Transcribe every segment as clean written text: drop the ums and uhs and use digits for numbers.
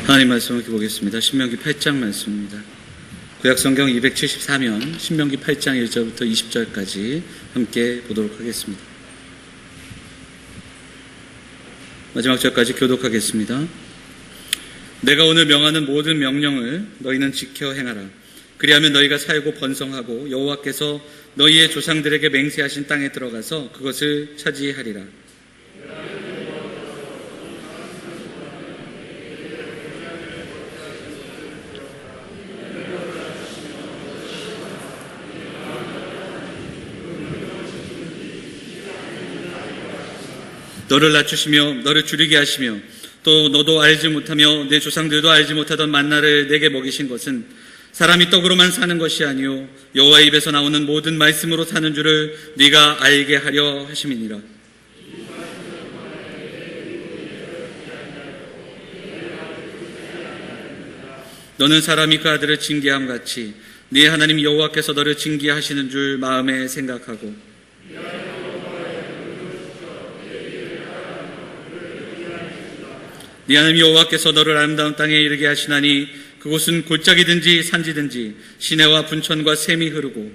하나님 말씀을 이렇게 보겠습니다. 신명기 8장 말씀입니다. 구약성경 274면 신명기 8장 1절부터 20절까지 함께 보도록 하겠습니다. 마지막 절까지 교독하겠습니다. 내가 오늘 명하는 모든 명령을 너희는 지켜 행하라. 그리하면 너희가 살고 번성하고 여호와께서 너희의 조상들에게 맹세하신 땅에 들어가서 그것을 차지하리라. 너를 낮추시며 너를 줄이게 하시며 또 너도 알지 못하며 내 조상들도 알지 못하던 만나를 내게 먹이신 것은 사람이 떡으로만 사는 것이 아니요 여호와의 입에서 나오는 모든 말씀으로 사는 줄을 네가 알게 하려 하심이니라. 너는 사람이 그 아들을 징계함 같이 네 하나님 여호와께서 너를 징계하시는 줄 마음에 생각하고 네 하나님 여호와께서 너를 아름다운 땅에 이르게 하시나니 그곳은 골짜기든지 산지든지 시내와 분천과 샘이 흐르고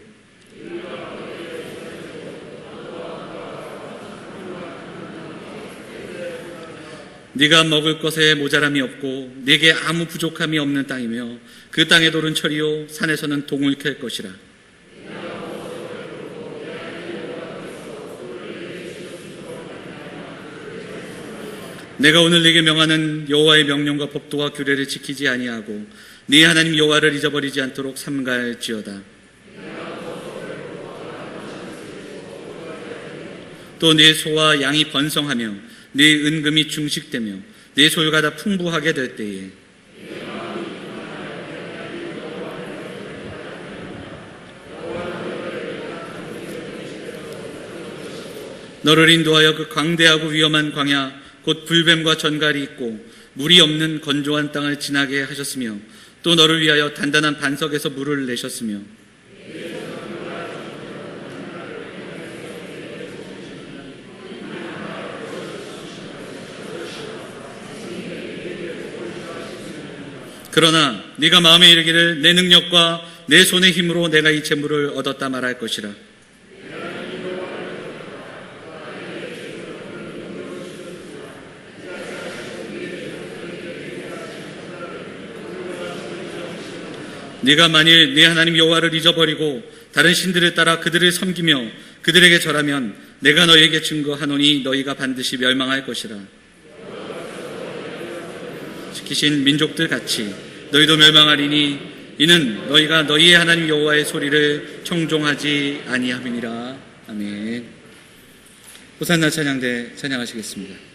네가 먹을 것에 모자람이 없고 네게 아무 부족함이 없는 땅이며 그 땅의 돌은 철이요 산에서는 동을 캘 것이라. 내가 오늘 네게 명하는 여호와의 명령과 법도와 규례를 지키지 아니하고 네 하나님 여호와를 잊어버리지 않도록 삼가할지어다. 또 네 소와 양이 번성하며 네 은금이 중식되며 네 소유가 다 풍부하게 될 때에 너를 인도하여 그 광대하고 위험한 광야 곧 불뱀과 전갈이 있고 물이 없는 건조한 땅을 지나게 하셨으며 또 너를 위하여 단단한 반석에서 물을 내셨으며 그러나 네가 마음에 이르기를 내 능력과 내 손의 힘으로 내가 이 재물을 얻었다 말할 것이라. 네가 만일 네 하나님 여호와를 잊어버리고 다른 신들을 따라 그들을 섬기며 그들에게 절하면 내가 너희에게 증거하노니 너희가 반드시 멸망할 것이라. 지키신 민족들 같이 너희도 멸망하리니 이는 너희가 너희의 하나님 여호와의 소리를 청종하지 아니함이니라. 아멘. 호산나 찬양대 찬양하시겠습니다.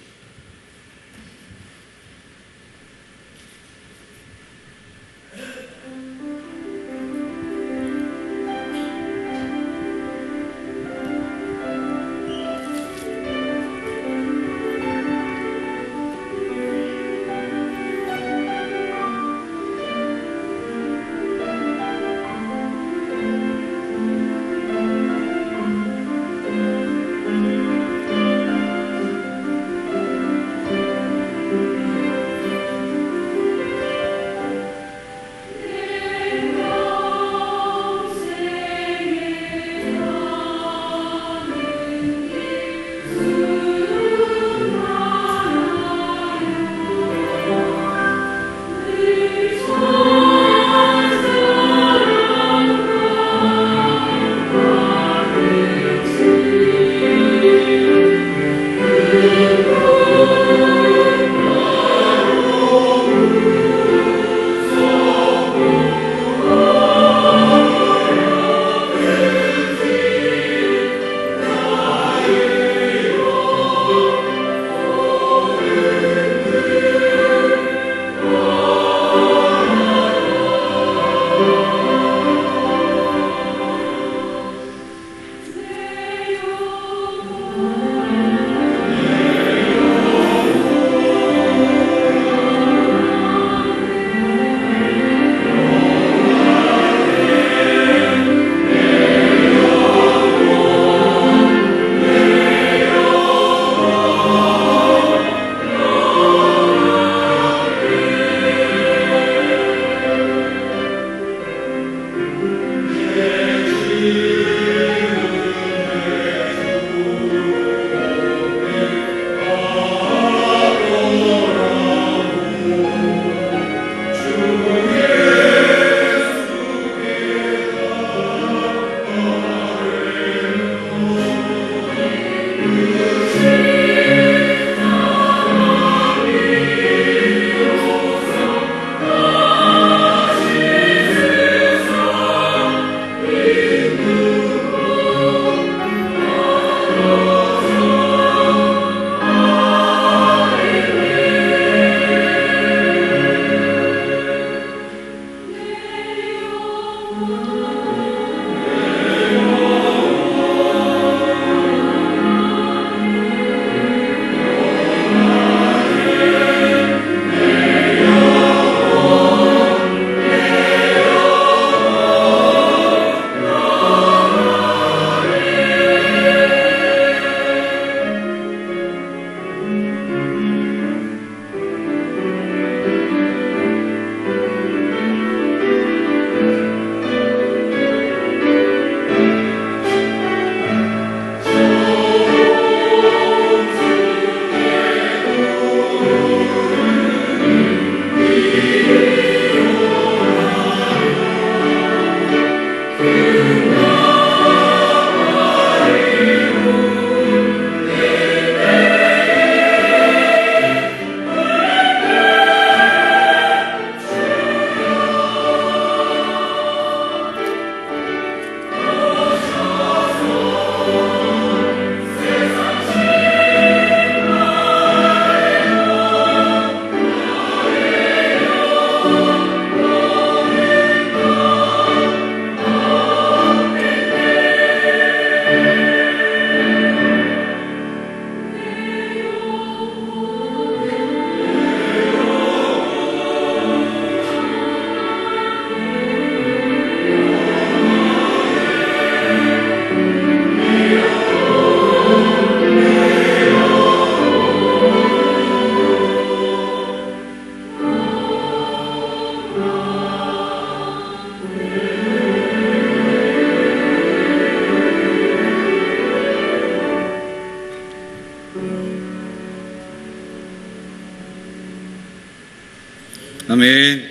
아멘.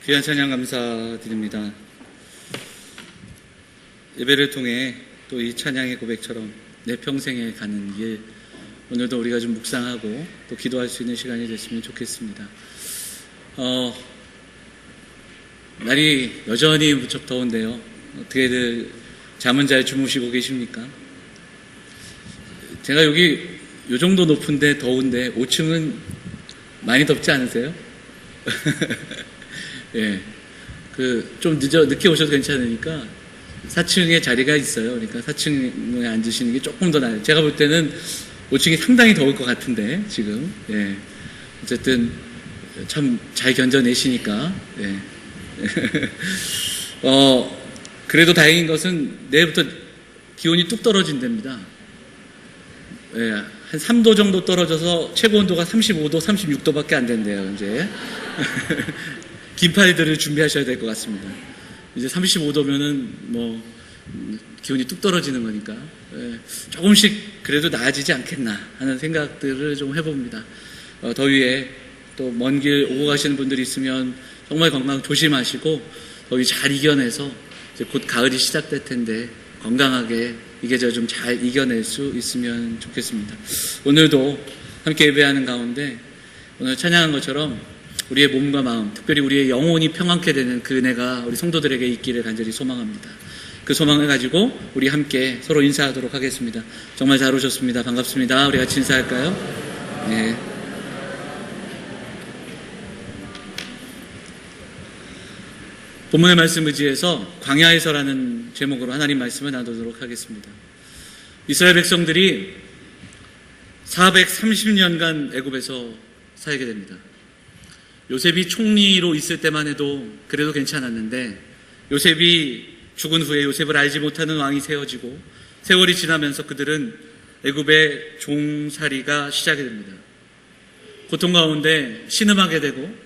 귀한 찬양 감사드립니다. 예배를 통해 또 이 찬양의 고백처럼 내 평생에 가는 길, 오늘도 우리가 좀 묵상하고 또 기도할 수 있는 시간이 됐으면 좋겠습니다. 날이 여전히 무척 더운데요. 어떻게들 잠은 잘 주무시고 계십니까? 제가 여기 요 정도 높은데 더운데 5층은 많이 덥지 않으세요? 예. 좀 늦게 오셔도 괜찮으니까 4층에 자리가 있어요. 그러니까 4층에 앉으시는 게 조금 더 나아요. 제가 볼 때는 5층이 상당히 더울 것 같은데, 지금. 예. 어쨌든, 참 잘 견뎌내시니까, 예. 그래도 다행인 것은 내일부터 기온이 뚝 떨어진답니다. 예. 한 3도 정도 떨어져서 최고 온도가 35도, 36도밖에 안 된대요, 이제. 긴팔들을 준비하셔야 될 것 같습니다. 이제 35도면은 기온이 뚝 떨어지는 거니까 조금씩 그래도 나아지지 않겠나 하는 생각들을 좀 해봅니다. 더위에 또 먼 길 오고 가시는 분들이 있으면 정말 건강 조심하시고 더위 잘 이겨내서 이제 곧 가을이 시작될 텐데 건강하게 이게저 좀 잘 이겨낼 수 있으면 좋겠습니다. 오늘도 함께 예배하는 가운데 오늘 찬양한 것처럼 우리의 몸과 마음, 특별히 우리의 영혼이 평안케 되는 그 은혜가 우리 성도들에게 있기를 간절히 소망합니다. 그 소망을 가지고 우리 함께 서로 인사하도록 하겠습니다. 정말 잘 오셨습니다. 반갑습니다. 우리 같이 인사할까요? 네. 본문의 말씀 의지해서 광야에서라는 제목으로 하나님 말씀을 나누도록 하겠습니다. 이스라엘 백성들이 430년간 애굽에서 살게 됩니다. 요셉이 총리로 있을 때만 해도 그래도 괜찮았는데 요셉이 죽은 후에 요셉을 알지 못하는 왕이 세워지고 세월이 지나면서 그들은 애굽의 종살이가 시작이 됩니다. 고통 가운데 신음하게 되고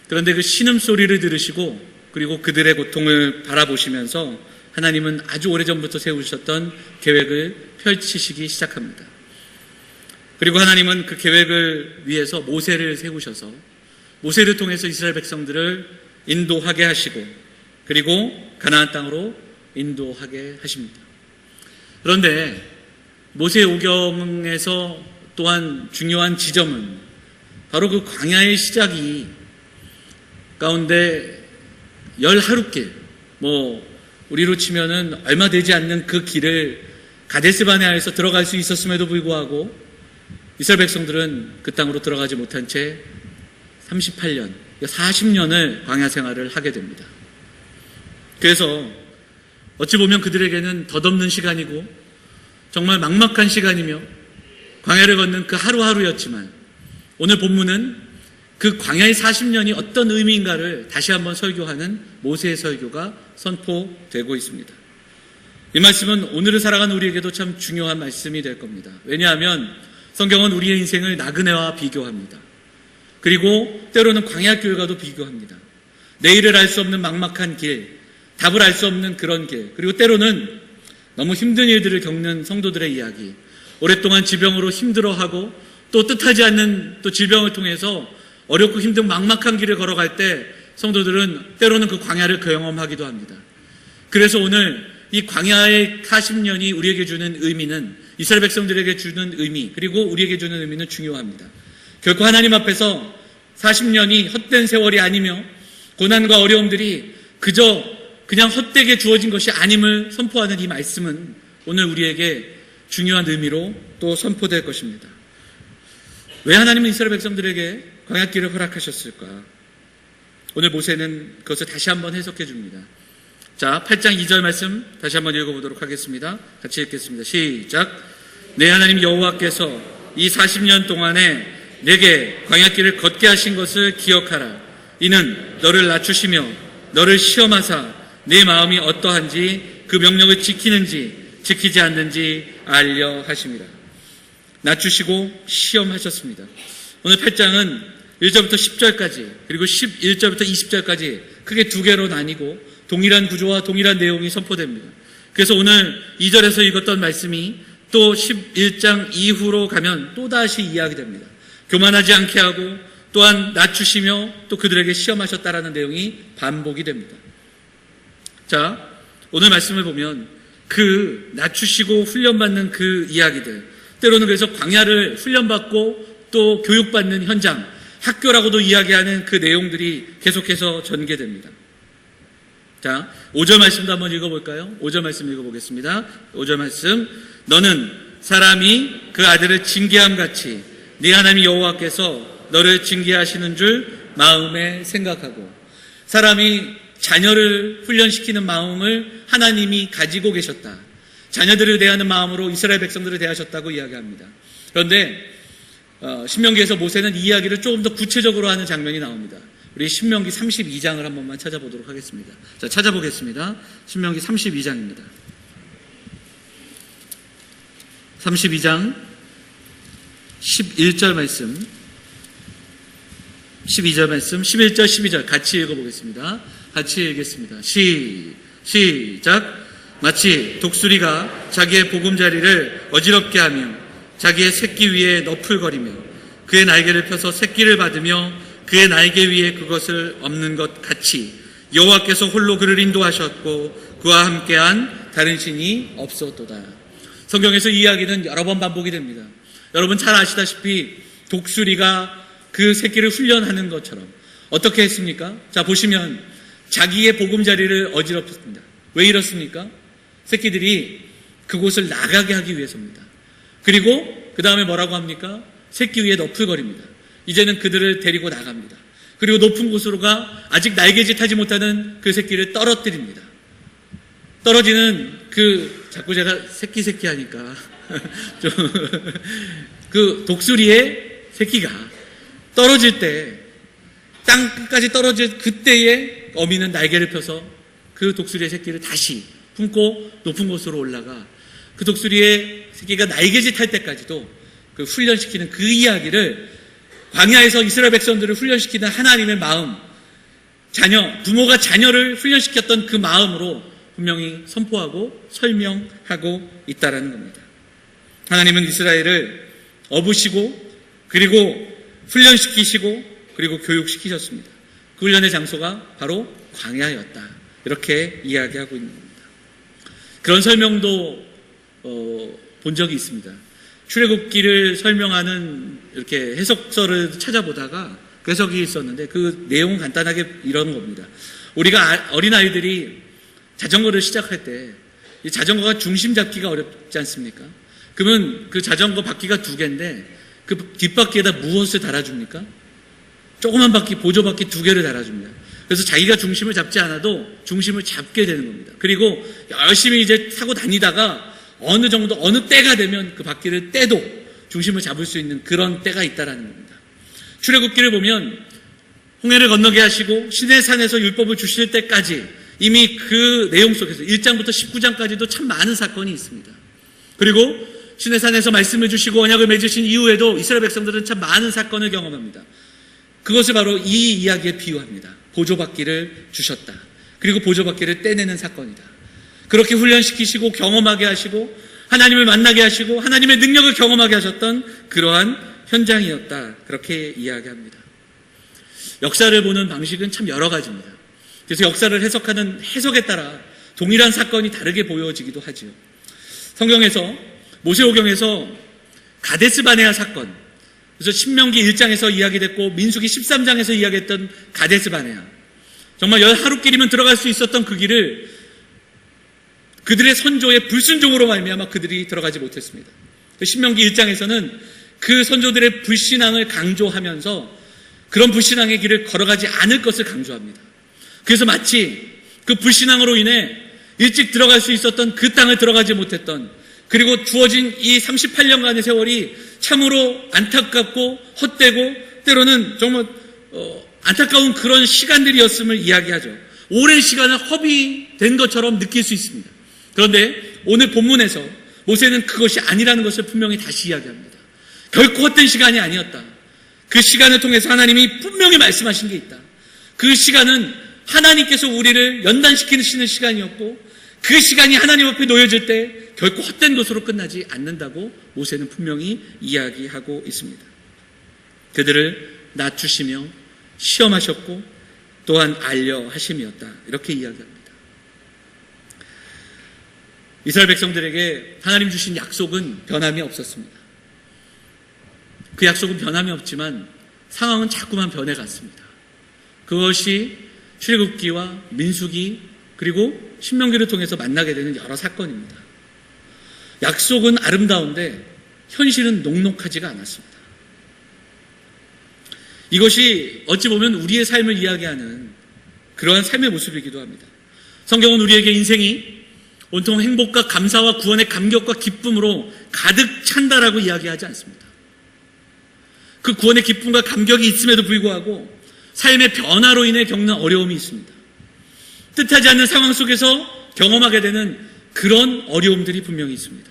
그런데 그 신음소리를 들으시고 그리고 그들의 고통을 바라보시면서 하나님은 아주 오래전부터 세우셨던 계획을 펼치시기 시작합니다. 그리고 하나님은 그 계획을 위해서 모세를 세우셔서 모세를 통해서 이스라엘 백성들을 인도하게 하시고 그리고 가나안 땅으로 인도하게 하십니다. 그런데 모세 오경에서 또한 중요한 지점은 바로 그 광야의 시작이 가운데 10하루길, 우리로 치면은 얼마 되지 않는 그 길을 가데스바네아에서 들어갈 수 있었음에도 불구하고 이스라엘 백성들은 그 땅으로 들어가지 못한 채 38년, 40년을 광야 생활을 하게 됩니다. 그래서 어찌 보면 그들에게는 덧없는 시간이고 정말 막막한 시간이며 광야를 걷는 그 하루하루였지만 오늘 본문은 그 광야의 40년이 어떤 의미인가를 다시 한번 설교하는 모세의 설교가 선포되고 있습니다. 이 말씀은 오늘을 살아가는 우리에게도 참 중요한 말씀이 될 겁니다. 왜냐하면 성경은 우리의 인생을 나그네와 비교합니다. 그리고 때로는 광야길과도 비교합니다. 내일을 알 수 없는 막막한 길, 답을 알 수 없는 그런 길, 그리고 때로는 너무 힘든 일들을 겪는 성도들의 이야기, 오랫동안 질병으로 힘들어하고 또 뜻하지 않는 또 질병을 통해서 어렵고 힘든 막막한 길을 걸어갈 때 성도들은 때로는 그 광야를 경험하기도 합니다. 그래서 오늘 이 광야의 40년이 우리에게 주는 의미는 이스라엘 백성들에게 주는 의미 그리고 우리에게 주는 의미는 중요합니다. 결코 하나님 앞에서 40년이 헛된 세월이 아니며 고난과 어려움들이 그냥 헛되게 주어진 것이 아님을 선포하는 이 말씀은 오늘 우리에게 중요한 의미로 또 선포될 것입니다. 왜 하나님은 이스라엘 백성들에게 광야길을 허락하셨을까? 오늘 모세는 그것을 다시 한번 해석해 줍니다. 자, 8장 2절 말씀 다시 한번 읽어보도록 하겠습니다. 같이 읽겠습니다. 시작. 내 하나님 여호와께서 이 40년 동안에 내게 광야길을 걷게 하신 것을 기억하라. 이는 너를 낮추시며 너를 시험하사 내 마음이 어떠한지 그 명령을 지키는지 지키지 않는지 알려 하심이라. 낮추시고 시험하셨습니다. 오늘 8장은 1절부터 10절까지 그리고 11절부터 20절까지 크게 두 개로 나뉘고 동일한 구조와 동일한 내용이 선포됩니다. 그래서 오늘 2절에서 읽었던 말씀이 또 11장 이후로 가면 또다시 이야기됩니다. 교만하지 않게 하고 또한 낮추시며 또 그들에게 시험하셨다라는 내용이 반복이 됩니다. 자, 오늘 말씀을 보면 그 낮추시고 훈련받는 그 이야기들, 때로는 그래서 광야를 훈련받고 또 교육받는 현장, 학교라고도 이야기하는 그 내용들이 계속해서 전개됩니다. 자, 5절 말씀도 한번 읽어볼까요? 5절 말씀 읽어보겠습니다. 5절 말씀, 너는 사람이 그 아들을 징계함 같이 네 하나님 여호와께서 너를 징계하시는 줄 마음에 생각하고, 사람이 자녀를 훈련시키는 마음을 하나님이 가지고 계셨다. 자녀들을 대하는 마음으로 이스라엘 백성들을 대하셨다고 이야기합니다. 그런데 신명기에서 모세는 이 이야기를 조금 더 구체적으로 하는 장면이 나옵니다. 우리 신명기 32장을 한 번만 찾아보도록 하겠습니다. 자, 찾아보겠습니다. 신명기 32장입니다. 32장 11절 말씀, 12절 말씀, 11절, 12절 같이 읽어보겠습니다. 같이 읽겠습니다. 시작. 마치 독수리가 자기의 보금자리를 어지럽게 하며 자기의 새끼 위에 너풀거리며 그의 날개를 펴서 새끼를 받으며 그의 날개 위에 그것을 엎는 것 같이 여호와께서 홀로 그를 인도하셨고 그와 함께한 다른 신이 없었도다. 성경에서 이 이야기는 여러 번 반복이 됩니다. 여러분 잘 아시다시피 독수리가 그 새끼를 훈련하는 것처럼 어떻게 했습니까? 자, 보시면 자기의 보금자리를 어지럽혔습니다. 왜 이렇습니까? 새끼들이 그곳을 나가게 하기 위해서입니다. 그리고 그 다음에 뭐라고 합니까? 새끼 위에 너풀거립니다. 이제는 그들을 데리고 나갑니다. 그리고 높은 곳으로 가 아직 날개짓 하지 못하는 그 새끼를 떨어뜨립니다. 떨어지는 자꾸 제가 새끼 하니까 좀 그 독수리의 새끼가 떨어질 때 땅 끝까지 떨어질 그때에 어미는 날개를 펴서 그 독수리의 새끼를 다시 품고 높은 곳으로 올라가 그 독수리의 새끼가 날개짓 할 때까지도 그 훈련시키는 그 이야기를 광야에서 이스라엘 백성들을 훈련시키는 하나님의 마음, 부모가 자녀를 훈련시켰던 그 마음으로 분명히 선포하고 설명하고 있다라는 겁니다. 하나님은 이스라엘을 업으시고 그리고 훈련시키시고 그리고 교육시키셨습니다. 그 훈련의 장소가 바로 광야였다. 이렇게 이야기하고 있는 겁니다. 그런 설명도 본 적이 있습니다. 출애굽기를 설명하는 이렇게 해석서를 찾아보다가 그 해석이 있었는데 그 내용은 간단하게 이런 겁니다. 우리가 어린아이들이 자전거를 시작할 때 이 자전거가 중심 잡기가 어렵지 않습니까? 그러면 그 자전거 바퀴가 2개인데 그 뒷바퀴에다 무엇을 달아줍니까? 조그만 바퀴, 보조바퀴 2개를 달아줍니다. 그래서 자기가 중심을 잡지 않아도 중심을 잡게 되는 겁니다. 그리고 열심히 이제 타고 다니다가 어느 때가 되면 그 바퀴를 떼도 중심을 잡을 수 있는 그런 때가 있다라는 겁니다. 출애굽기를 보면 홍해를 건너게 하시고 시내산에서 율법을 주실 때까지 이미 그 내용 속에서 1장부터 19장까지도 참 많은 사건이 있습니다. 그리고 시내산에서 말씀을 주시고 언약을 맺으신 이후에도 이스라엘 백성들은 참 많은 사건을 경험합니다. 그것을 바로 이 이야기에 비유합니다. 보조바퀴를 주셨다. 그리고 보조바퀴를 떼내는 사건이다. 그렇게 훈련시키시고 경험하게 하시고 하나님을 만나게 하시고 하나님의 능력을 경험하게 하셨던 그러한 현장이었다. 그렇게 이야기합니다. 역사를 보는 방식은 참 여러 가지입니다. 그래서 역사를 해석하는 해석에 따라 동일한 사건이 다르게 보여지기도 하지요. 성경에서 모세오경에서 가데스 바네아 사건, 그래서 신명기 1장에서 이야기됐고 민수기 13장에서 이야기했던 가데스 바네아, 정말 하루길이면 들어갈 수 있었던 그 길을 그들의 선조의 불순종으로 말미암아 그들이 들어가지 못했습니다. 신명기 1장에서는 그 선조들의 불신앙을 강조하면서 그런 불신앙의 길을 걸어가지 않을 것을 강조합니다. 그래서 마치 그 불신앙으로 인해 일찍 들어갈 수 있었던 그 땅을 들어가지 못했던, 그리고 주어진 이 38년간의 세월이 참으로 안타깝고 헛되고 때로는 정말 안타까운 그런 시간들이었음을 이야기하죠. 오랜 시간을 허비된 것처럼 느낄 수 있습니다. 그런데 오늘 본문에서 모세는 그것이 아니라는 것을 분명히 다시 이야기합니다. 결코 헛된 시간이 아니었다. 그 시간을 통해서 하나님이 분명히 말씀하신 게 있다. 그 시간은 하나님께서 우리를 연단시키시는 시간이었고 그 시간이 하나님 앞에 놓여질 때 결코 헛된 것으로 끝나지 않는다고 모세는 분명히 이야기하고 있습니다. 그들을 낮추시며 시험하셨고 또한 알려 하심이었다. 이렇게 이야기합니다. 이스라엘 백성들에게 하나님 주신 약속은 변함이 없었습니다. 그 약속은 변함이 없지만 상황은 자꾸만 변해갔습니다. 그것이 출애굽기와 민수기 그리고 신명기를 통해서 만나게 되는 여러 사건입니다. 약속은 아름다운데 현실은 녹록하지가 않았습니다. 이것이 어찌 보면 우리의 삶을 이야기하는 그러한 삶의 모습이기도 합니다. 성경은 우리에게 인생이 온통 행복과 감사와 구원의 감격과 기쁨으로 가득 찬다라고 이야기하지 않습니다. 그 구원의 기쁨과 감격이 있음에도 불구하고 삶의 변화로 인해 겪는 어려움이 있습니다. 뜻하지 않는 상황 속에서 경험하게 되는 그런 어려움들이 분명히 있습니다.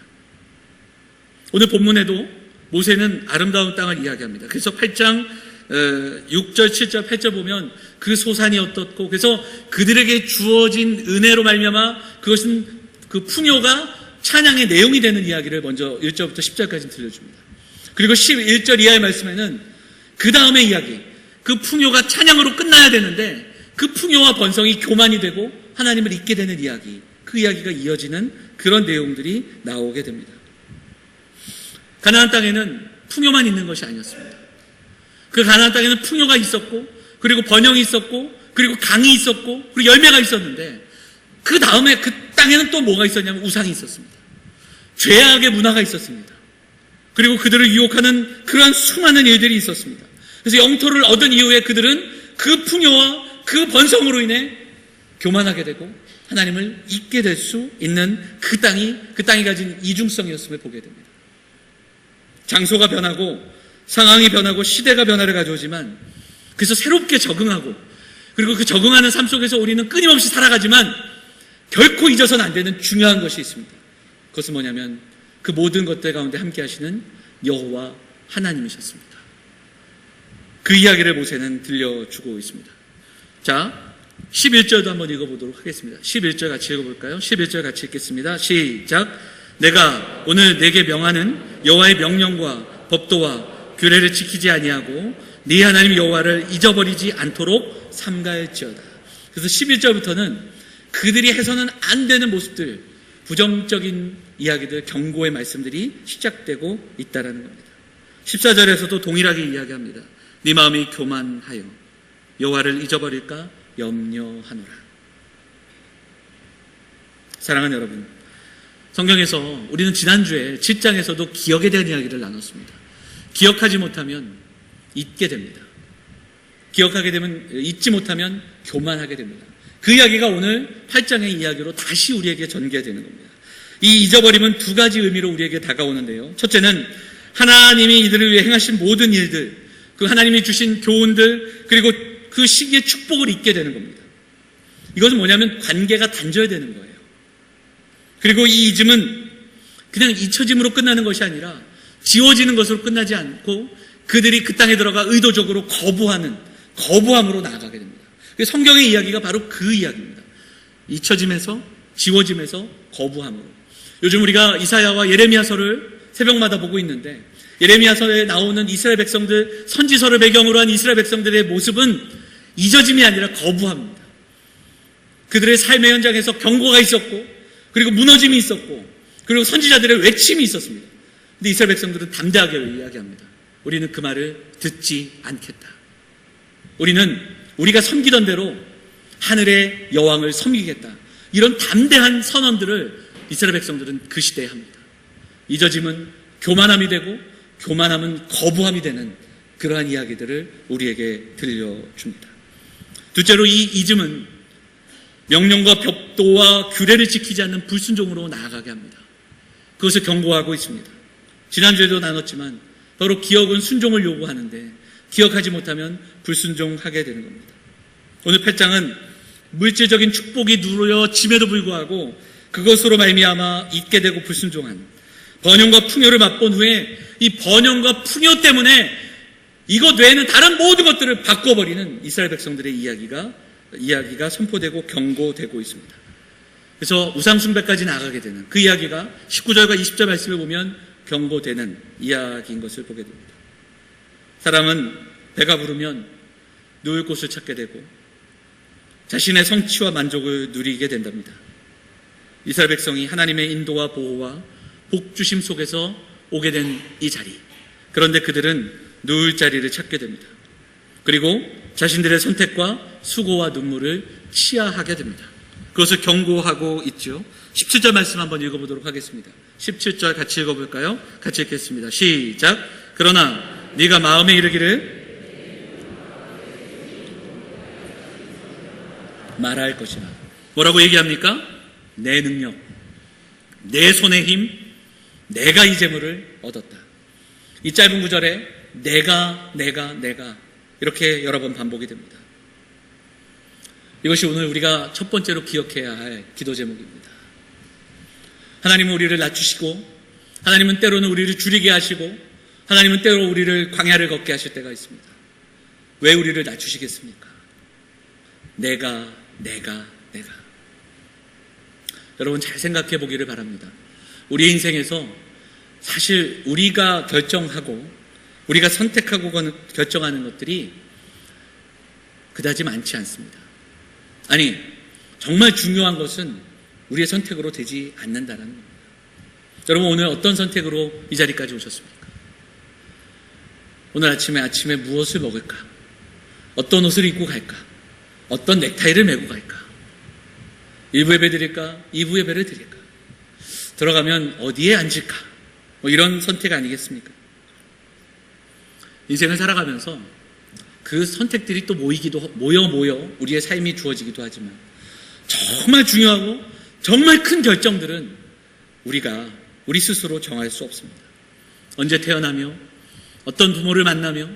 오늘 본문에도 모세는 아름다운 땅을 이야기합니다. 그래서 8장 6절, 7절, 8절 보면 그 소산이 어떻고 그래서 그들에게 주어진 은혜로 말미암아 그것은 그 풍요가 찬양의 내용이 되는 이야기를 먼저 1절부터 10절까지 들려줍니다. 그리고 11절 이하의 말씀에는 그 다음의 이야기, 그 풍요가 찬양으로 끝나야 되는데 그 풍요와 번성이 교만이 되고 하나님을 잊게 되는 이야기, 그 이야기가 이어지는 그런 내용들이 나오게 됩니다. 가나안 땅에는 풍요만 있는 것이 아니었습니다. 그 가나안 땅에는 풍요가 있었고 그리고 번영이 있었고 그리고 강이 있었고 그리고 열매가 있었는데 그 다음에 그 땅에는 또 뭐가 있었냐면 우상이 있었습니다. 죄악의 문화가 있었습니다. 그리고 그들을 유혹하는 그러한 수많은 일들이 있었습니다. 그래서 영토를 얻은 이후에 그들은 그 풍요와 그 번성으로 인해 교만하게 되고 하나님을 잊게 될 수 있는 그 땅이 가진 이중성이었음을 보게 됩니다. 장소가 변하고 상황이 변하고 시대가 변화를 가져오지만 그래서 새롭게 적응하고 그리고 그 적응하는 삶 속에서 우리는 끊임없이 살아가지만 결코 잊어서는 안 되는 중요한 것이 있습니다. 그것은 뭐냐면 그 모든 것들 가운데 함께 하시는 여호와 하나님이셨습니다. 그 이야기를 모세는 들려주고 있습니다. 자, 11절도 한번 읽어보도록 하겠습니다. 11절 같이 읽어볼까요? 11절 같이 읽겠습니다. 시작. 내가 오늘 내게 명하는 여호와의 명령과 법도와 규례를 지키지 아니하고 네 하나님 여호와를 잊어버리지 않도록 삼가할지어다. 그래서 11절부터는 그들이 해서는 안 되는 모습들, 부정적인 이야기들, 경고의 말씀들이 시작되고 있다는 겁니다. 14절에서도 동일하게 이야기합니다. 네 마음이 교만하여 여호와를 잊어버릴까 염려하노라. 사랑하는 여러분, 성경에서 우리는 지난주에 7장에서도 기억에 대한 이야기를 나눴습니다. 기억하지 못하면 잊게 됩니다. 기억하게 되면 잊지 못하면 교만하게 됩니다. 그 이야기가 오늘 8장의 이야기로 다시 우리에게 전개되는 겁니다. 이 잊어버림은 두 가지 의미로 우리에게 다가오는데요. 첫째는 하나님이 이들을 위해 행하신 모든 일들, 그 하나님이 주신 교훈들, 그리고 그 시기의 축복을 잊게 되는 겁니다. 이것은 뭐냐면 관계가 단절되는 거예요. 그리고 이 잊음은 그냥 잊혀짐으로 끝나는 것이 아니라 지워지는 것으로 끝나지 않고 그들이 그 땅에 들어가 의도적으로 거부함으로 나아가게 됩니다. 성경의 이야기가 바로 그 이야기입니다. 잊혀짐에서, 지워짐에서, 거부함으로. 요즘 우리가 이사야와 예레미야서를 새벽마다 보고 있는데 예레미야서에 나오는 이스라엘 백성들, 선지서를 배경으로 한 이스라엘 백성들의 모습은 잊어짐이 아니라 거부함입니다. 그들의 삶의 현장에서 경고가 있었고 그리고 무너짐이 있었고 그리고 선지자들의 외침이 있었습니다. 근데 이스라엘 백성들은 담대하게 이야기합니다. 우리는 그 말을 듣지 않겠다. 우리는 우리가 섬기던 대로 하늘의 여왕을 섬기겠다. 이런 담대한 선언들을 이스라엘 백성들은 그 시대에 합니다. 잊어짐은 교만함이 되고 교만함은 거부함이 되는 그러한 이야기들을 우리에게 들려줍니다. 둘째로 이 잊음은 명령과 법도와 규례를 지키지 않는 불순종으로 나아가게 합니다. 그것을 경고하고 있습니다. 지난주에도 나눴지만 바로 기억은 순종을 요구하는데 기억하지 못하면 불순종하게 되는 겁니다. 오늘 8장은 물질적인 축복이 누려짐에도 불구하고 그것으로 말미암아 잊게 되고 불순종한 번영과 풍요를 맛본 후에 이 번영과 풍요 때문에 이것 외에는 다른 모든 것들을 바꿔버리는 이스라엘 백성들의 이야기가 선포되고 경고되고 있습니다. 그래서 우상숭배까지 나가게 되는 그 이야기가 19절과 20절 말씀을 보면 경고되는 이야기인 것을 보게 됩니다. 사람은 배가 부르면 누울 곳을 찾게 되고 자신의 성취와 만족을 누리게 된답니다. 이스라엘 백성이 하나님의 인도와 보호와 복주심 속에서 오게 된 이 자리. 그런데 그들은 누울 자리를 찾게 됩니다. 그리고 자신들의 선택과 수고와 눈물을 치하하게 됩니다. 그것을 경고하고 있죠. 17절 말씀 한번 읽어보도록 하겠습니다. 17절 같이 읽어볼까요? 같이 읽겠습니다. 시작. 그러나 네가 마음에 이르기를 말할 것이라. 뭐라고 얘기합니까? 내 능력, 내 손의 힘, 내가 이 재물을 얻었다. 이 짧은 구절에 내가 이렇게 여러 번 반복이 됩니다. 이것이 오늘 우리가 첫 번째로 기억해야 할 기도 제목입니다. 하나님은 우리를 낮추시고 하나님은 때로는 우리를 줄이게 하시고 하나님은 때로 우리를 광야를 걷게 하실 때가 있습니다. 왜 우리를 낮추시겠습니까? 내가 여러분 잘 생각해 보기를 바랍니다. 우리 인생에서 사실 우리가 결정하고 우리가 선택하고 결정하는 것들이 그다지 많지 않습니다. 아니, 정말 중요한 것은 우리의 선택으로 되지 않는다는 겁니다. 여러분 오늘 어떤 선택으로 이 자리까지 오셨습니까? 오늘 아침에 무엇을 먹을까? 어떤 옷을 입고 갈까? 어떤 넥타이를 메고 갈까? 1부 예배 드릴까? 2부 예배를 드릴까? 들어가면 어디에 앉을까? 이런 선택 아니겠습니까? 인생을 살아가면서 그 선택들이 또 모여 우리의 삶이 주어지기도 하지만 정말 중요하고 정말 큰 결정들은 우리 스스로 정할 수 없습니다. 언제 태어나며 어떤 부모를 만나며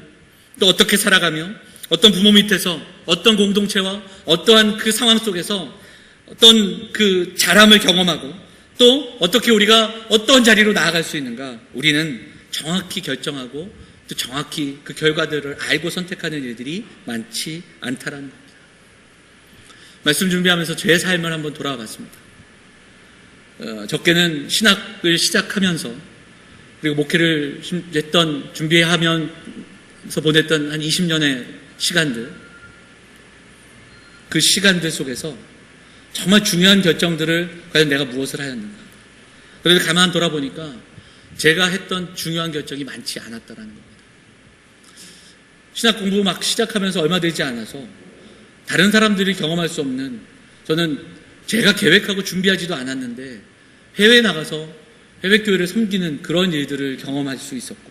또 어떻게 살아가며 어떤 부모 밑에서 어떤 공동체와 어떠한 그 상황 속에서 어떤 그 자람을 경험하고 또 어떻게 우리가 어떤 자리로 나아갈 수 있는가, 우리는 정확히 결정하고 또 정확히 그 결과들을 알고 선택하는 일들이 많지 않다라는 겁니다. 말씀 준비하면서 제 삶을 한번 돌아와 봤습니다. 적게는 신학을 시작하면서 그리고 목회를 준비하면서 보냈던 한 20년의 시간들, 그 시간들 속에서 정말 중요한 결정들을 과연 내가 무엇을 하였는가. 그래서 가만 돌아보니까 제가 했던 중요한 결정이 많지 않았다라는 겁니다. 신학 공부 막 시작하면서 얼마 되지 않아서 다른 사람들이 경험할 수 없는, 저는 제가 계획하고 준비하지도 않았는데 해외에 나가서 해외교회를 섬기는 그런 일들을 경험할 수 있었고,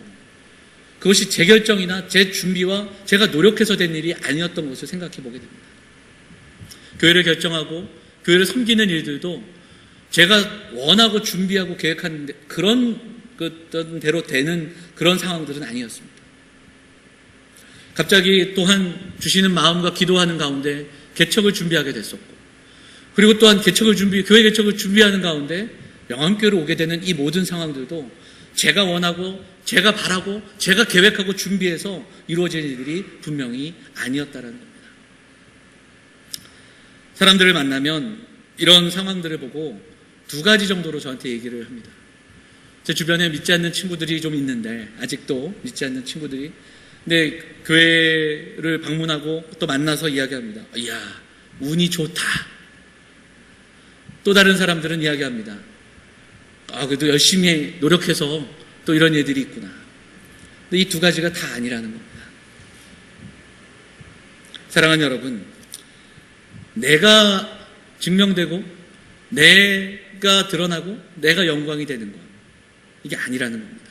그것이 제 결정이나 제 준비와 제가 노력해서 된 일이 아니었던 것을 생각해 보게 됩니다. 교회를 결정하고 교회를 섬기는 일들도 제가 원하고 준비하고 계획한 그런 대로 되는 그런 상황들은 아니었습니다. 갑자기 또한 주시는 마음과 기도하는 가운데 개척을 준비하게 됐었고, 그리고 또한 교회 개척을 준비하는 가운데 명암교회로 오게 되는 이 모든 상황들도 제가 원하고 제가 바라고 제가 계획하고 준비해서 이루어질 일들이 분명히 아니었다라는 겁니다. 사람들을 만나면 이런 상황들을 보고 두 가지 정도로 저한테 얘기를 합니다. 제 주변에 믿지 않는 친구들이 좀 있는데, 아직도 믿지 않는 친구들이, 근데 교회를 방문하고 또 만나서 이야기합니다. 이야, 운이 좋다. 또 다른 사람들은 이야기합니다. 그래도 열심히 노력해서 또 이런 애들이 있구나. 근데 이 두 가지가 다 아니라는 겁니다. 사랑하는 여러분, 내가 증명되고 내가 드러나고 내가 영광이 되는 것, 이게 아니라는 겁니다.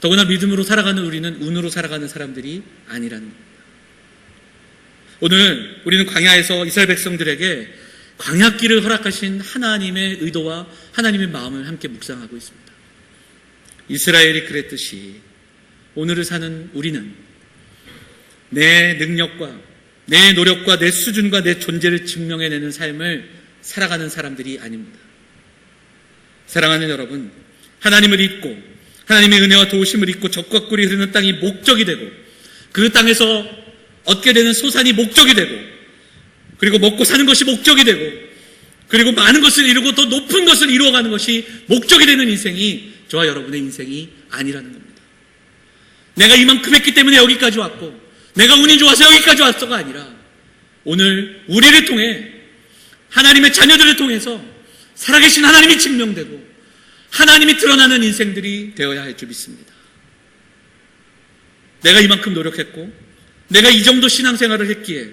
더구나 믿음으로 살아가는 우리는 운으로 살아가는 사람들이 아니라는 겁니다. 오늘 우리는 광야에서 이스라엘 백성들에게 광야길을 허락하신 하나님의 의도와 하나님의 마음을 함께 묵상하고 있습니다. 이스라엘이 그랬듯이 오늘을 사는 우리는 내 능력과 내 노력과 내 수준과 내 존재를 증명해내는 삶을 살아가는 사람들이 아닙니다. 사랑하는 여러분, 하나님을 잊고 하나님의 은혜와 도우심을 잊고 적과 꿀이 흐르는 땅이 목적이 되고 그 땅에서 얻게 되는 소산이 목적이 되고 그리고 먹고 사는 것이 목적이 되고 그리고 많은 것을 이루고 더 높은 것을 이루어가는 것이 목적이 되는 인생이 저와 여러분의 인생이 아니라는 겁니다. 내가 이만큼 했기 때문에 여기까지 왔고 내가 운이 좋아서 여기까지 왔어가 아니라 오늘 우리를 통해 하나님의 자녀들을 통해서 살아계신 하나님이 증명되고 하나님이 드러나는 인생들이 되어야 할 줄 믿습니다. 내가 이만큼 노력했고 내가 이 정도 신앙생활을 했기에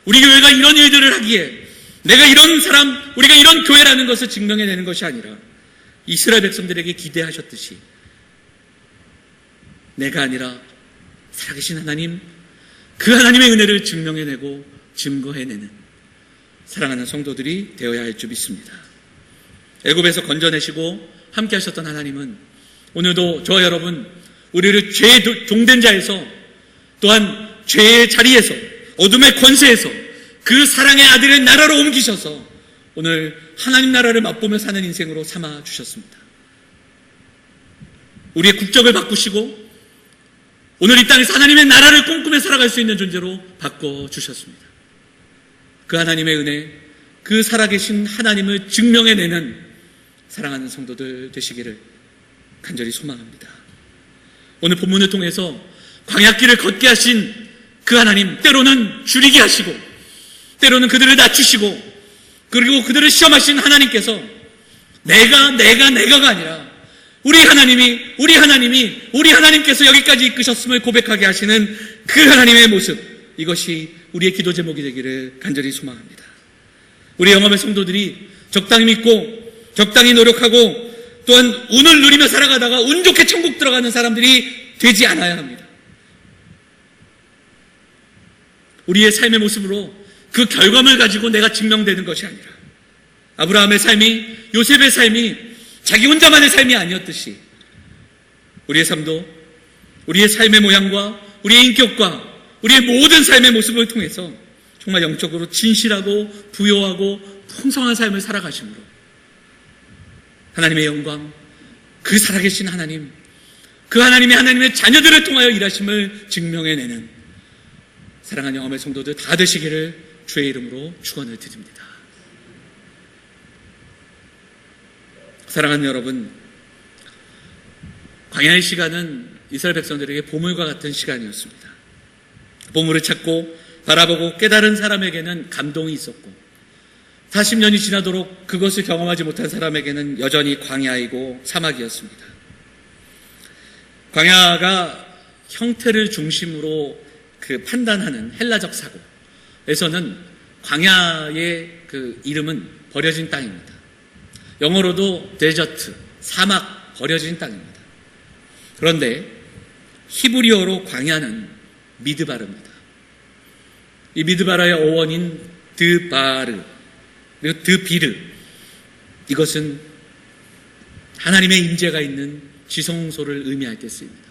우리 교회가 이런 일들을 하기에 내가 이런 사람, 우리가 이런 교회라는 것을 증명해내는 것이 아니라 이스라엘 백성들에게 기대하셨듯이 내가 아니라 살아계신 하나님, 그 하나님의 은혜를 증명해내고 증거해내는 사랑하는 성도들이 되어야 할 줄 믿습니다. 애굽에서 건져내시고 함께 하셨던 하나님은 오늘도 저와 여러분, 우리를 죄의 종된 자에서 또한 죄의 자리에서 어둠의 권세에서 그 사랑의 아들의 나라로 옮기셔서 오늘 하나님 나라를 맛보며 사는 인생으로 삼아 주셨습니다. 우리의 국적을 바꾸시고 오늘 이 땅에서 하나님의 나라를 꿈꾸며 살아갈 수 있는 존재로 바꿔주셨습니다. 그 하나님의 은혜, 그 살아계신 하나님을 증명해내는 사랑하는 성도들 되시기를 간절히 소망합니다. 오늘 본문을 통해서 광야길을 걷게 하신 그 하나님, 때로는 줄이게 하시고 때로는 그들을 낮추시고 그리고 그들을 시험하신 하나님께서 내가가 아니라 우리 하나님께서 여기까지 이끄셨음을 고백하게 하시는 그 하나님의 모습, 이것이 우리의 기도 제목이 되기를 간절히 소망합니다. 우리 영암의 성도들이 적당히 믿고 적당히 노력하고 또한 운을 누리며 살아가다가 운 좋게 천국 들어가는 사람들이 되지 않아야 합니다. 우리의 삶의 모습으로 그 결과물 가지고 내가 증명되는 것이 아니라 아브라함의 삶이, 요셉의 삶이 자기 혼자만의 삶이 아니었듯이 우리의 삶도 우리의 삶의 모양과 우리의 인격과 우리의 모든 삶의 모습을 통해서 정말 영적으로 진실하고 부요하고 풍성한 삶을 살아가심으로 하나님의 영광, 그 살아계신 하나님, 그 하나님의 자녀들을 통하여 일하심을 증명해내는 사랑하는 영암의 성도들 다 되시기를 주의 이름으로 축원을 드립니다. 사랑하는 여러분, 광야의 시간은 이스라엘 백성들에게 보물과 같은 시간이었습니다. 보물을 찾고 바라보고 깨달은 사람에게는 감동이 있었고 40년이 지나도록 그것을 경험하지 못한 사람에게는 여전히 광야이고 사막이었습니다. 광야가 형태를 중심으로 판단하는 헬라적 사고에서는 광야의 그 이름은 버려진 땅입니다. 영어로도 데저트, 사막, 버려진 땅입니다. 그런데 히브리어로 광야는 미드바르입니다. 이 미드바라의 어원인 드바르, 그리고 드비르, 이것은 하나님의 임재가 있는 지성소를 의미할 때 쓰입니다.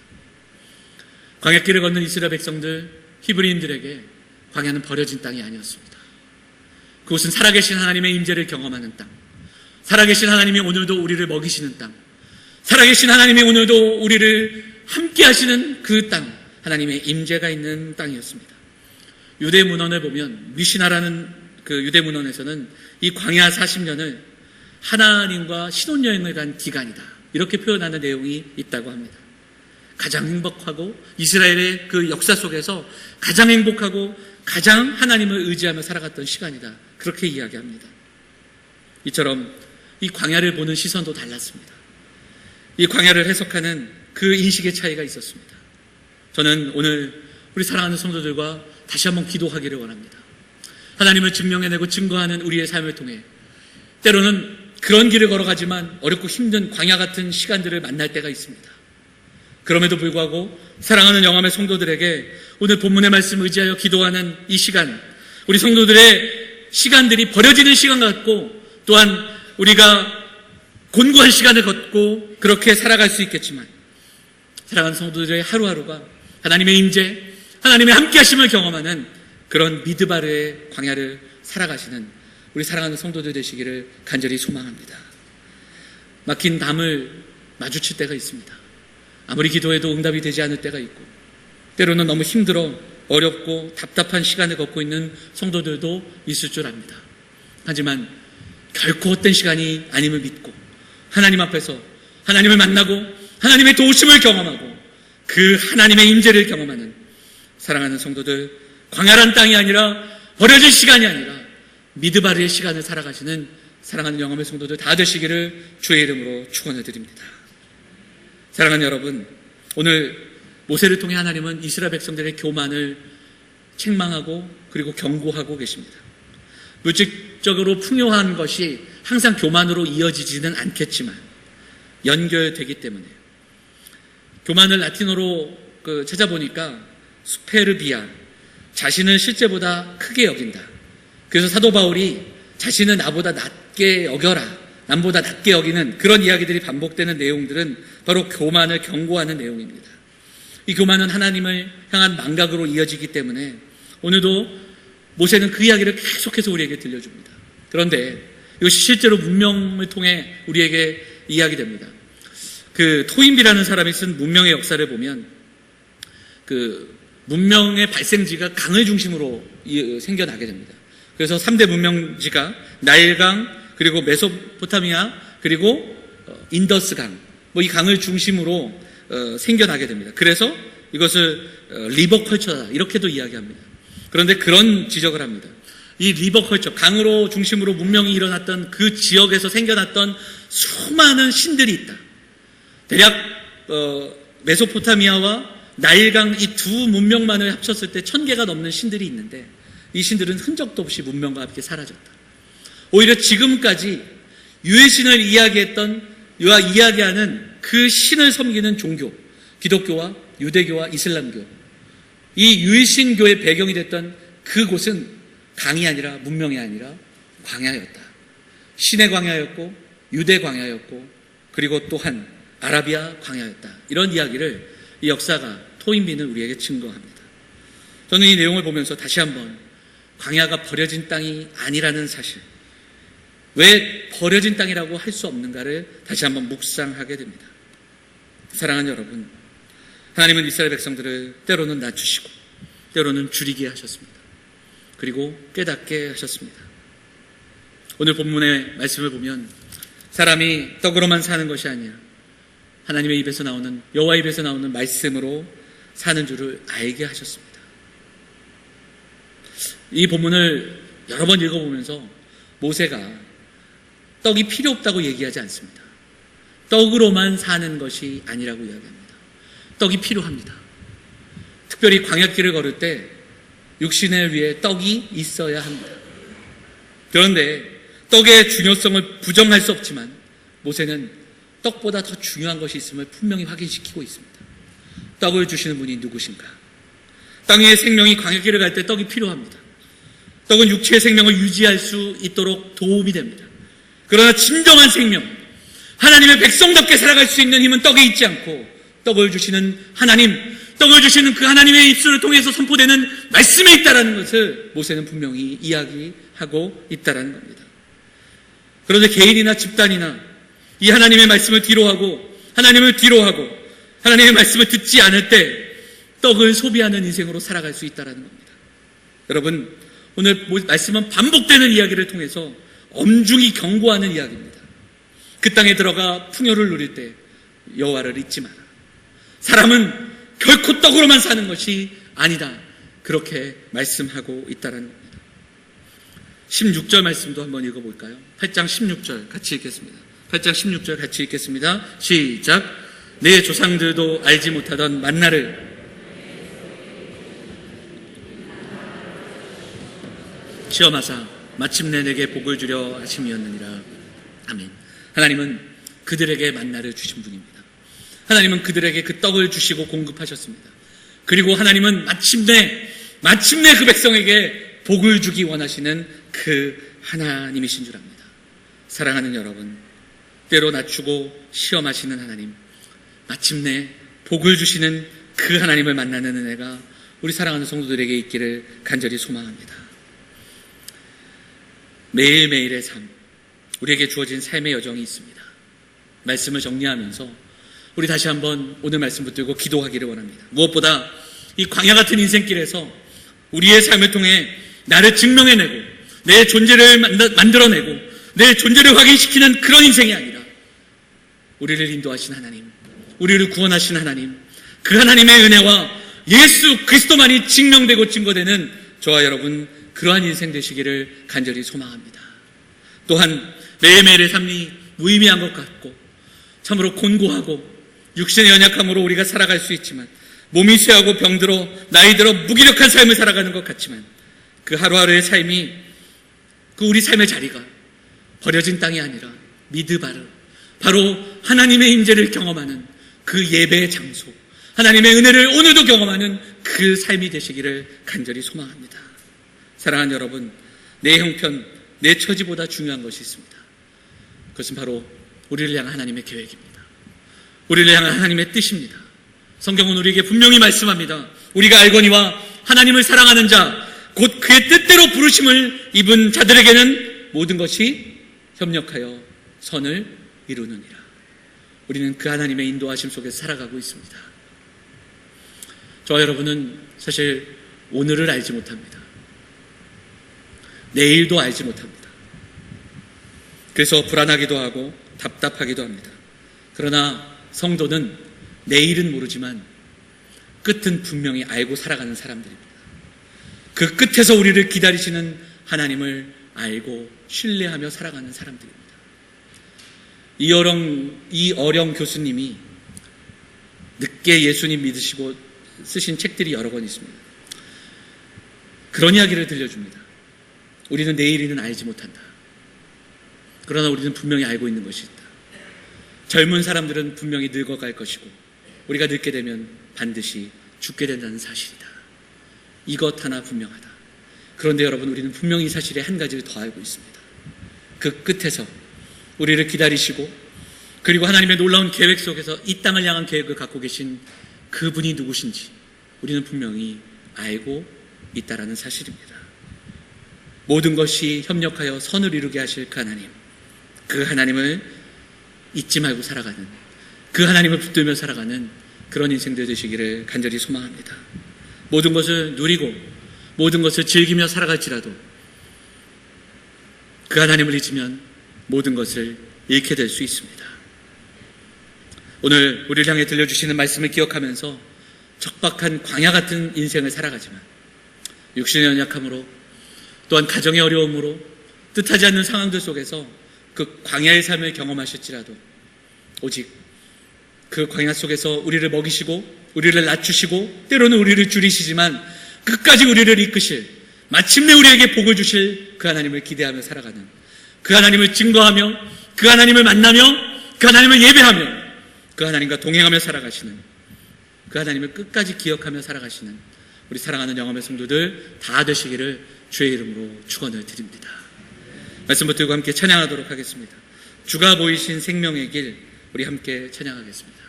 광야길을 걷는 이스라엘 백성들, 히브리인들에게 광야는 버려진 땅이 아니었습니다. 그곳은 살아계신 하나님의 임재를 경험하는 땅, 살아계신 하나님이 오늘도 우리를 먹이시는 땅, 살아계신 하나님이 오늘도 우리를 함께 하시는 그 땅, 하나님의 임재가 있는 땅이었습니다. 유대 문헌을 보면 미시나라는 그 유대 문헌에서는 이 광야 40년을 하나님과 신혼여행을 간 기간이다, 이렇게 표현하는 내용이 있다고 합니다. 가장 행복하고 이스라엘의 그 역사 속에서 가장 행복하고 가장 하나님을 의지하며 살아갔던 시간이다, 그렇게 이야기합니다. 이처럼 이 광야를 보는 시선도 달랐습니다. 이 광야를 해석하는 그 인식의 차이가 있었습니다. 저는 오늘 우리 사랑하는 성도들과 다시 한번 기도하기를 원합니다. 하나님을 증명해내고 증거하는 우리의 삶을 통해 때로는 그런 길을 걸어가지만 어렵고 힘든 광야 같은 시간들을 만날 때가 있습니다. 그럼에도 불구하고 사랑하는 영암의 성도들에게 오늘 본문의 말씀을 의지하여 기도하는 이 시간, 우리 성도들의 시간들이 버려지는 시간 같고 또한 우리가 곤고한 시간을 걷고 그렇게 살아갈 수 있겠지만 사랑하는 성도들의 하루하루가 하나님의 임재, 하나님의 함께하심을 경험하는 그런 미드바르의 광야를 살아가시는 우리 사랑하는 성도들 되시기를 간절히 소망합니다. 막힌 담을 마주칠 때가 있습니다. 아무리 기도해도 응답이 되지 않을 때가 있고 때로는 너무 힘들어 어렵고 답답한 시간을 걷고 있는 성도들도 있을 줄 압니다. 하지만 결코 헛된 시간이 아님을 믿고 하나님 앞에서 하나님을 만나고 하나님의 도우심을 경험하고 그 하나님의 임재를 경험하는 사랑하는 성도들, 광야란 땅이 아니라 버려질 시간이 아니라 미드바리의 시간을 살아가시는 사랑하는 영암의 성도들 다 되시기를 주의 이름으로 축원해 드립니다. 사랑하는 여러분, 오늘 모세를 통해 하나님은 이스라엘 백성들의 교만을 책망하고 그리고 경고하고 계십니다. 물질적으로 풍요한 것이 항상 교만으로 이어지지는 않겠지만 연결되기 때문에, 교만을 라틴어로 찾아보니까 수페르비아, 자신을 실제보다 크게 여긴다. 그래서 사도 바울이 자신을 나보다 낮게 여겨라, 남보다 낮게 여기는 그런 이야기들이 반복되는 내용들은 바로 교만을 경고하는 내용입니다. 이 교만은 하나님을 향한 망각으로 이어지기 때문에 오늘도 모세는 그 이야기를 계속해서 우리에게 들려줍니다. 그런데 이것이 실제로 문명을 통해 우리에게 이야기됩니다. 토인비라는 사람이 쓴 문명의 역사를 보면 문명의 발생지가 강을 중심으로 생겨나게 됩니다. 그래서 3대 문명지가 나일강, 그리고 메소포타미아, 그리고 인더스강, 이 강을 중심으로 생겨나게 됩니다. 그래서 이것을 리버컬처다 이렇게도 이야기합니다. 그런데 그런 지적을 합니다. 이 리버컬처, 강으로 중심으로 문명이 일어났던 그 지역에서 생겨났던 수많은 신들이 있다. 대략 메소포타미아와 나일강 이 두 문명만을 합쳤을 때 1000개가 넘는 신들이 있는데 이 신들은 흔적도 없이 문명과 함께 사라졌다. 오히려 지금까지 유해신을 이야기하는 그 신을 섬기는 종교, 기독교와 유대교와 이슬람교, 이 유해신교의 배경이 됐던 그곳은 강이 아니라, 문명이 아니라 광야였다. 신의 광야였고 유대 광야였고 그리고 또한 아라비아 광야였다. 이런 이야기를 이 역사가 토인비는 우리에게 증거합니다. 저는 이 내용을 보면서 다시 한번 광야가 버려진 땅이 아니라는 사실, 왜 버려진 땅이라고 할 수 없는가를 다시 한번 묵상하게 됩니다. 사랑하는 여러분, 하나님은 이스라엘 백성들을 때로는 낮추시고 때로는 줄이게 하셨습니다. 그리고 깨닫게 하셨습니다. 오늘 본문의 말씀을 보면 사람이 떡으로만 사는 것이 아니야, 하나님의 입에서 나오는, 여호와 입에서 나오는 말씀으로 사는 줄을 알게 하셨습니다. 이 본문을 여러 번 읽어보면서 모세가 떡이 필요 없다고 얘기하지 않습니다. 떡으로만 사는 것이 아니라고 이야기합니다. 떡이 필요합니다. 특별히 광야길을 걸을 때 육신을 위해 떡이 있어야 합니다. 그런데 떡의 중요성을 부정할 수 없지만 모세는 떡보다 더 중요한 것이 있음을 분명히 확인시키고 있습니다. 떡을 주시는 분이 누구신가? 땅의 생명이 광야길을 갈 때 떡이 필요합니다. 떡은 육체의 생명을 유지할 수 있도록 도움이 됩니다. 그러나 진정한 생명, 하나님의 백성답게 살아갈 수 있는 힘은 떡에 있지 않고 떡을 주시는 하나님, 떡을 주시는 그 하나님의 입술을 통해서 선포되는 말씀에 있다는 것을 모세는 분명히 이야기하고 있다는 겁니다. 그런데 개인이나 집단이나 이 하나님의 말씀을 뒤로하고 하나님의 말씀을 듣지 않을 때 떡을 소비하는 인생으로 살아갈 수 있다는 겁니다. 여러분, 오늘 말씀은 반복되는 이야기를 통해서 엄중히 경고하는 이야기입니다. 그 땅에 들어가 풍요를 누릴 때 여호와를 잊지 마라. 사람은 결코 떡으로만 사는 것이 아니다. 그렇게 말씀하고 있다는 겁니다. 16절 말씀도 한번 읽어볼까요? 8장 16절 같이 읽겠습니다. 8장 16절 같이 읽겠습니다. 시작. 내 조상들도 알지 못하던 만나를 시험하사 마침내 내게 복을 주려 하심이었느니라. 아멘. 하나님은 그들에게 만나를 주신 분입니다. 하나님은 그들에게 그 떡을 주시고 공급하셨습니다. 그리고 하나님은 마침내 그 백성에게 복을 주기 원하시는 그 하나님이신 줄 압니다. 사랑하는 여러분, 때로 낮추고 시험하시는 하나님, 마침내 복을 주시는 그 하나님을 만나는 은혜가 우리 사랑하는 성도들에게 있기를 간절히 소망합니다. 매일매일의 삶, 우리에게 주어진 삶의 여정이 있습니다. 말씀을 정리하면서 우리 다시 한번 오늘 말씀 붙들고 기도하기를 원합니다. 무엇보다 이 광야 같은 인생길에서 우리의 삶을 통해 나를 증명해내고 내 존재를 만들어내고 내 존재를 확인시키는 그런 인생이 아니라 우리를 인도하신 하나님, 우리를 구원하신 하나님, 그 하나님의 은혜와 예수 그리스도만이 증명되고 증거되는 저와 여러분 그러한 인생 되시기를 간절히 소망합니다. 또한 매일매일의 삶이 무의미한 것 같고 참으로 곤고하고 육신의 연약함으로 우리가 살아갈 수 있지만 몸이 쇠하고 병들어 나이 들어 무기력한 삶을 살아가는 것 같지만 그 하루하루의 삶이 그 우리 삶의 자리가 버려진 땅이 아니라 미드바르 바로 하나님의 임재를 경험하는 그 예배의 장소 하나님의 은혜를 오늘도 경험하는 그 삶이 되시기를 간절히 소망합니다. 사랑하는 여러분, 내 형편, 내 처지보다 중요한 것이 있습니다. 그것은 바로 우리를 향한 하나님의 계획입니다. 우리를 향한 하나님의 뜻입니다. 성경은 우리에게 분명히 말씀합니다. 우리가 알거니와 하나님을 사랑하는 자, 곧 그의 뜻대로 부르심을 입은 자들에게는 모든 것이 협력하여 선을 이루느니라. 우리는 그 하나님의 인도하심 속에서 살아가고 있습니다. 저와 여러분은 사실 오늘을 알지 못합니다. 내일도 알지 못합니다. 그래서 불안하기도 하고 답답하기도 합니다. 그러나 성도는 내일은 모르지만 끝은 분명히 알고 살아가는 사람들입니다. 그 끝에서 우리를 기다리시는 하나님을 알고 신뢰하며 살아가는 사람들입니다. 이 어령 교수님이 늦게 예수님 믿으시고 쓰신 책들이 여러 권 있습니다. 그런 이야기를 들려줍니다. 우리는 내일이는 알지 못한다. 그러나 우리는 분명히 알고 있는 것이 있다. 젊은 사람들은 분명히 늙어갈 것이고 우리가 늙게 되면 반드시 죽게 된다는 사실이다. 이것 하나 분명하다. 그런데 여러분, 우리는 분명히 이 사실에 한 가지를 더 알고 있습니다. 그 끝에서 우리를 기다리시고 그리고 하나님의 놀라운 계획 속에서 이 땅을 향한 계획을 갖고 계신 그분이 누구신지 우리는 분명히 알고 있다라는 사실입니다. 모든 것이 협력하여 선을 이루게 하실 그 하나님, 그 하나님을 잊지 말고 살아가는, 그 하나님을 붙들며 살아가는 그런 인생들 되시기를 간절히 소망합니다. 모든 것을 누리고 모든 것을 즐기며 살아갈지라도 그 하나님을 잊으면 모든 것을 잃게 될 수 있습니다. 오늘 우리를 향해 들려주시는 말씀을 기억하면서 척박한 광야 같은 인생을 살아가지만 육신의 연약함으로 또한 가정의 어려움으로 뜻하지 않는 상황들 속에서 그 광야의 삶을 경험하실지라도 오직 그 광야 속에서 우리를 먹이시고 우리를 낮추시고 때로는 우리를 줄이시지만 끝까지 우리를 이끄실, 마침내 우리에게 복을 주실 그 하나님을 기대하며 살아가는, 그 하나님을 증거하며 그 하나님을 만나며 그 하나님을 예배하며 그 하나님과 동행하며 살아가시는, 그 하나님을 끝까지 기억하며 살아가시는 우리 사랑하는 영암의 성도들 다 되시기를 주의 이름으로 축원을 드립니다. 말씀 붙들고 함께 찬양하도록 하겠습니다. 주가 보이신 생명의 길, 우리 함께 찬양하겠습니다.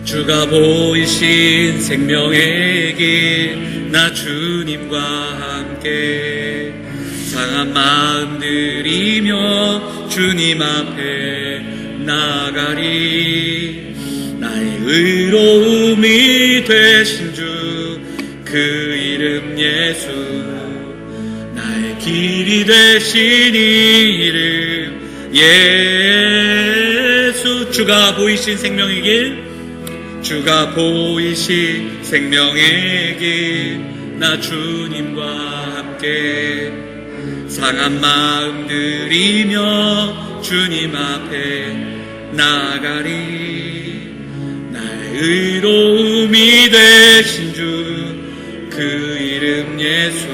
주가 보이신 생명의 길, 나 주님과 함께 상한 마음 들이며 주님 앞에 나가리. 나의 의로움이 되신 주, 그 이름 예수, 나의 길이 되신 이름 예수. 주가 보이신 생명의 길, 주가 보이신 생명의 길, 나 주님과 함께 상한 마음 들이며 주님 앞에 나가리. 나의 의로움이 되신 주, 그 이름 예수,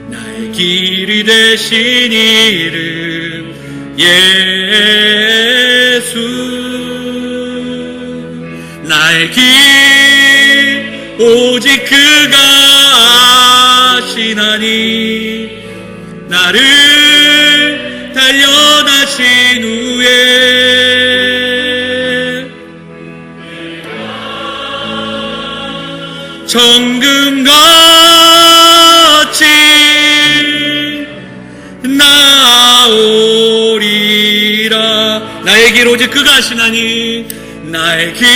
나의 길이 되신 이름 예수. 나의 길 오직 그가 아시나니, 나를 단련하신 후에 정금같이 나오리라. 나의 길 오직 그가 아시나니, 나의 길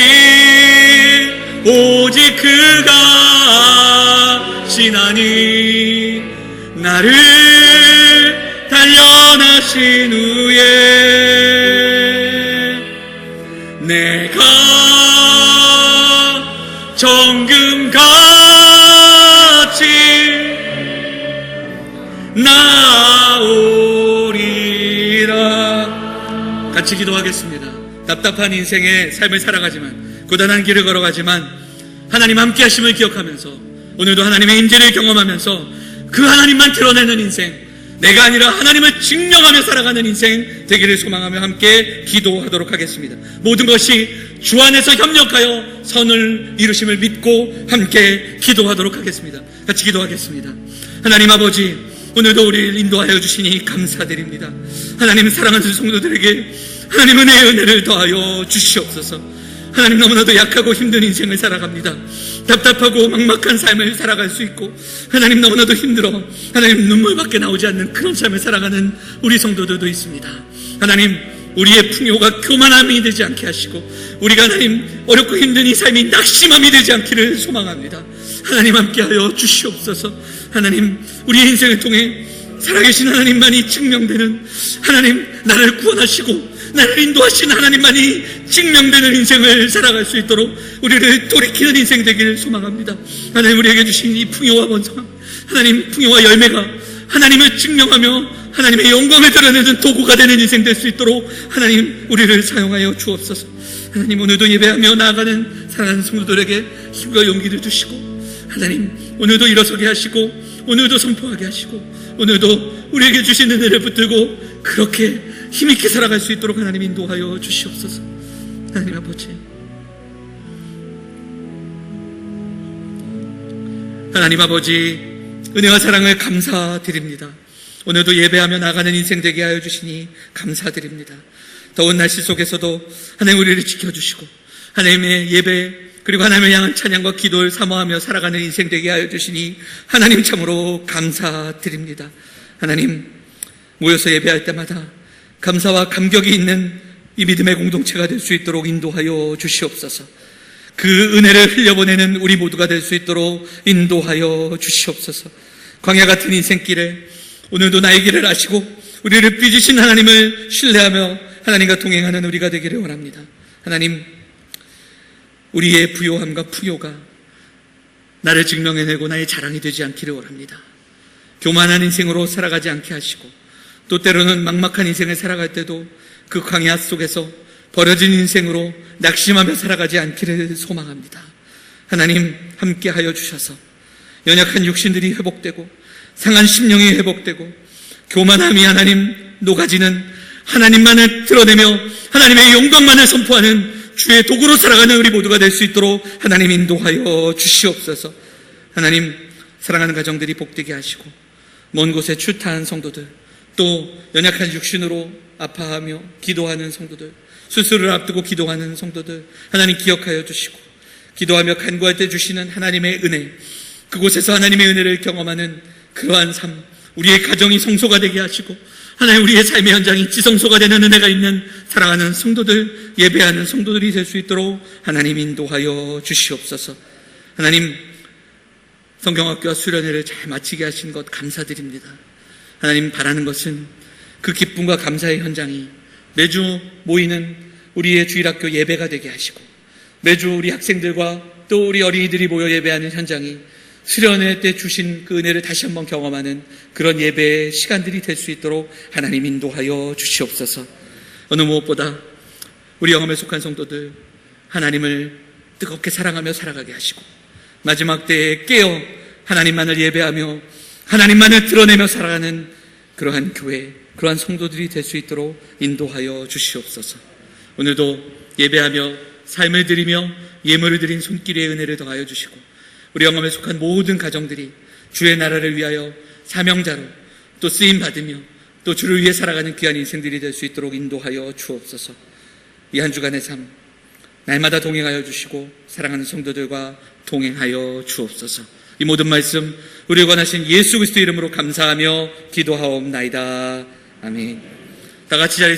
오직 그가 인도하시나니 나를 단련하신 후에 내가 정금같이 나오리라. 같이 기도하겠습니다. 답답한 인생의 삶을 살아가지만, 고단한 길을 걸어가지만 하나님 함께 하심을 기억하면서 오늘도 하나님의 임재를 경험하면서 그 하나님만 드러내는 인생, 내가 아니라 하나님을 증명하며 살아가는 인생 되기를 소망하며 함께 기도하도록 하겠습니다. 모든 것이 주 안에서 협력하여 선을 이루심을 믿고 함께 기도하도록 하겠습니다. 같이 기도하겠습니다. 하나님 아버지, 오늘도 우리를 인도하여 주시니 감사드립니다. 하나님, 사랑하는 성도들에게 하나님 은혜를 더하여 주시옵소서. 하나님, 너무나도 약하고 힘든 인생을 살아갑니다. 답답하고 막막한 삶을 살아갈 수 있고, 하나님 너무나도 힘들어 하나님 눈물밖에 나오지 않는 그런 삶을 살아가는 우리 성도들도 있습니다. 하나님, 우리의 풍요가 교만함이 되지 않게 하시고, 우리가 하나님 어렵고 힘든 이 삶이 낙심함이 되지 않기를 소망합니다. 하나님 함께하여 주시옵소서. 하나님, 우리의 인생을 통해 살아계신 하나님만이 증명되는, 하나님 나를 구원하시고 나를 인도하신 하나님만이 증명되는 인생을 살아갈 수 있도록 우리를 돌이키는 인생 되기를 소망합니다. 하나님, 우리에게 주신 이 풍요와 번성함, 하나님 풍요와 열매가 하나님을 증명하며 하나님의 영광을 드러내는 도구가 되는 인생 될 수 있도록 하나님 우리를 사용하여 주옵소서. 하나님, 오늘도 예배하며 나아가는 사랑하는 성도들에게 힘과 용기를 주시고, 하나님 오늘도 일어서게 하시고, 오늘도 선포하게 하시고, 오늘도 우리에게 주신 은혜를 붙들고 그렇게 힘있게 살아갈 수 있도록 하나님 인도하여 주시옵소서. 하나님 아버지, 하나님 아버지, 은혜와 사랑을 감사드립니다. 오늘도 예배하며 나가는 인생 되게 하여 주시니 감사드립니다. 더운 날씨 속에서도 하나님 우리를 지켜주시고, 하나님의 예배 그리고 하나님을 향한 찬양과 기도를 사모하며 살아가는 인생 되게 하여 주시니 하나님 참으로 감사드립니다. 하나님, 모여서 예배할 때마다 감사와 감격이 있는 이 믿음의 공동체가 될 수 있도록 인도하여 주시옵소서. 그 은혜를 흘려보내는 우리 모두가 될 수 있도록 인도하여 주시옵소서. 광야 같은 인생길에 오늘도 나의 길을 아시고 우리를 빚으신 하나님을 신뢰하며 하나님과 동행하는 우리가 되기를 원합니다. 하나님, 우리의 부요함과 풍요가 나를 증명해내고 나의 자랑이 되지 않기를 원합니다. 교만한 인생으로 살아가지 않게 하시고, 또 때로는 막막한 인생을 살아갈 때도 그 광야 속에서 버려진 인생으로 낙심하며 살아가지 않기를 소망합니다. 하나님, 함께하여 주셔서 연약한 육신들이 회복되고 상한 심령이 회복되고 교만함이 하나님 녹아지는, 하나님만을 드러내며 하나님의 영광만을 선포하는 주의 도구로 살아가는 우리 모두가 될 수 있도록 하나님 인도하여 주시옵소서. 하나님, 사랑하는 가정들이 복되게 하시고, 먼 곳에 출타한 성도들, 또 연약한 육신으로 아파하며 기도하는 성도들, 수술을 앞두고 기도하는 성도들 하나님 기억하여 주시고, 기도하며 간구할 때 주시는 하나님의 은혜, 그곳에서 하나님의 은혜를 경험하는 그러한 삶, 우리의 가정이 성소가 되게 하시고, 하나님 우리의 삶의 현장이 지성소가 되는 은혜가 있는 사랑하는 성도들, 예배하는 성도들이 될 수 있도록 하나님 인도하여 주시옵소서. 하나님, 성경학교와 수련회를 잘 마치게 하신 것 감사드립니다. 하나님, 바라는 것은 그 기쁨과 감사의 현장이 매주 모이는 우리의 주일학교 예배가 되게 하시고, 매주 우리 학생들과 또 우리 어린이들이 모여 예배하는 현장이 수련회 때 주신 그 은혜를 다시 한번 경험하는 그런 예배의 시간들이 될 수 있도록 하나님 인도하여 주시옵소서. 어느 무엇보다 우리 영험에 속한 성도들, 하나님을 뜨겁게 사랑하며 살아가게 하시고, 마지막 때에 깨어 하나님만을 예배하며 하나님만을 드러내며 살아가는 그러한 교회, 그러한 성도들이 될 수 있도록 인도하여 주시옵소서. 오늘도 예배하며 삶을 드리며 예물을 드린 손길의 은혜를 더하여 주시고, 우리 영험에 속한 모든 가정들이 주의 나라를 위하여 사명자로 또 쓰임받으며 또 주를 위해 살아가는 귀한 인생들이 될 수 있도록 인도하여 주옵소서. 이 한 주간의 삶 날마다 동행하여 주시고 사랑하는 성도들과 동행하여 주옵소서. 이 모든 말씀 우리를 권하신 예수 그리스도 이름으로 감사하며 기도하옵나이다. 아멘. 다 같이 자리에